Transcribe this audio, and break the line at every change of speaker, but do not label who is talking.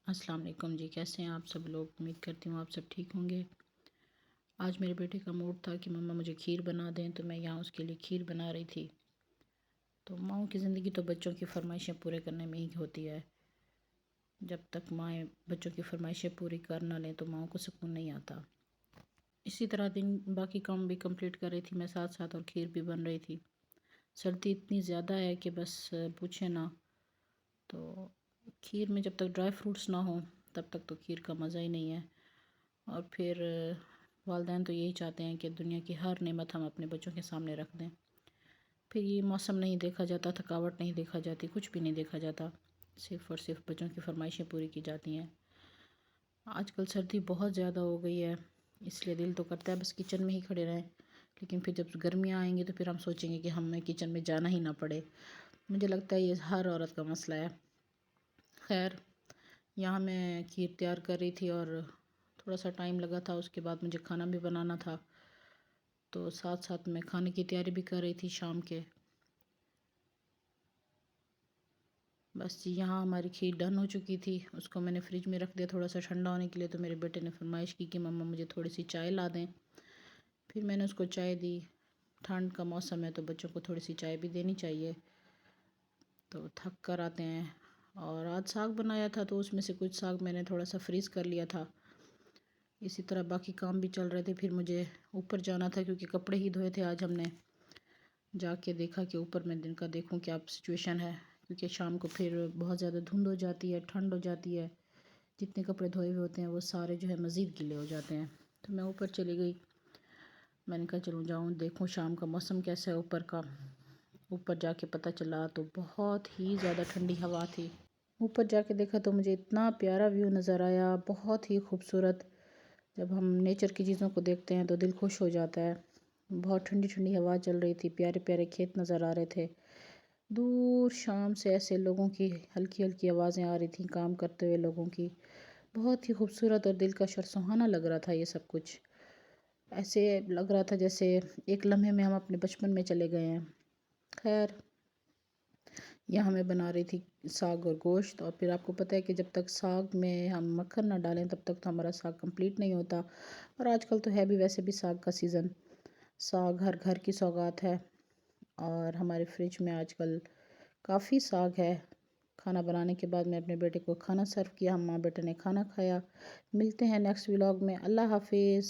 अस्सलाम वालेकुम जी। कैसे हैं आप सब लोग? उम्मीद करती हूँ आप सब ठीक होंगे। आज मेरे बेटे का मूड था कि मम्मा मुझे खीर बना दें, तो मैं यहाँ उसके लिए खीर बना रही थी। तो माँओं की ज़िंदगी तो बच्चों की फरमाइशें पूरे करने में ही होती है। जब तक माएँ बच्चों की फरमाइशें पूरी कर ना लें तो माँओं को सुकून नहीं आता। इसी तरह दिन बाकी काम भी कंप्लीट कर रही थी मैं साथ साथ, और खीर भी बन रही थी। सर्दी इतनी ज़्यादा है कि बस पूछे ना। तो खीर में जब तक ड्राई फ्रूट्स ना हो तब तक तो खीर का मज़ा ही नहीं है। और फिर वालिदैन तो यही चाहते हैं कि दुनिया की हर नेमत हम अपने बच्चों के सामने रख दें। फिर ये मौसम नहीं देखा जाता, थकावट नहीं देखा जाती, कुछ भी नहीं देखा जाता, सिर्फ़ और सिर्फ बच्चों की फरमाइशें पूरी की जाती हैं। आजकल सर्दी बहुत ज़्यादा हो गई है, इसलिए दिल तो करता है बस किचन में ही खड़े रहें। लेकिन फिर जब गर्मियाँ आएंगी तो फिर हम सोचेंगे कि हमें किचन में जाना ही ना पड़े। मुझे लगता है ये हर औरत का मसला है। खैर, यहाँ मैं खीर तैयार कर रही थी और थोड़ा सा टाइम लगा था। उसके बाद मुझे खाना भी बनाना था, तो साथ साथ मैं खाने की तैयारी भी कर रही थी शाम के। बस यहाँ हमारी खीर डन हो चुकी थी, उसको मैंने फ्रिज में रख दिया थोड़ा सा ठंडा होने के लिए। तो मेरे बेटे ने फरमाइश की कि मम्मा मुझे थोड़ी सी चाय ला दें। फिर मैंने उसको चाय दी। ठंड का मौसम है तो बच्चों को थोड़ी सी चाय भी देनी चाहिए, तो थक कर आते हैं। और आज साग बनाया था तो उसमें से कुछ साग मैंने थोड़ा सा फ्रीज़ कर लिया था। इसी तरह बाकी काम भी चल रहे थे। फिर मुझे ऊपर जाना था क्योंकि कपड़े ही धोए थे आज हमने। जाके देखा कि ऊपर मैं दिन का देखूं क्या सिचुएशन है, क्योंकि शाम को फिर बहुत ज़्यादा धुंध हो जाती है, ठंड हो जाती है। जितने कपड़े धोए हुए होते हैं वो सारे जो है मज़ीद गीले हो जाते हैं। तो मैं ऊपर चली गई। मैंने कहा चलूँ जाऊँ देखूँ शाम का मौसम कैसा है ऊपर का। ऊपर जाके पता चला तो बहुत ही ज़्यादा ठंडी हवा थी। ऊपर जाके देखा तो मुझे इतना प्यारा व्यू नज़र आया, बहुत ही खूबसूरत। जब हम नेचर की चीज़ों को देखते हैं तो दिल खुश हो जाता है। बहुत ठंडी ठंडी हवा चल रही थी, प्यारे प्यारे खेत नज़र आ रहे थे। दूर शाम से ऐसे लोगों की हल्की हल्की आवाज़ें आ रही थी, काम करते हुए लोगों की। बहुत ही खूबसूरत और दिलकश और सुहाना लग रहा था ये सब कुछ। ऐसे लग रहा था जैसे एक लम्हे में हम अपने बचपन में चले गए हैं। खैर, यहाँ मैं बना रही थी साग और गोश्त। और फिर आपको पता है कि जब तक साग में हम मक्खन ना डालें तब तक तो हमारा साग कंप्लीट नहीं होता। और आजकल तो है भी वैसे भी साग का सीज़न। साग हर घर की सौगात है, और हमारे फ्रिज में आजकल काफ़ी साग है। खाना बनाने के बाद मैं अपने बेटे को खाना सर्व किया, हम माँ बेटे ने खाना खाया। मिलते हैं नेक्स्ट व्लॉग में। अल्लाह हाफिज़।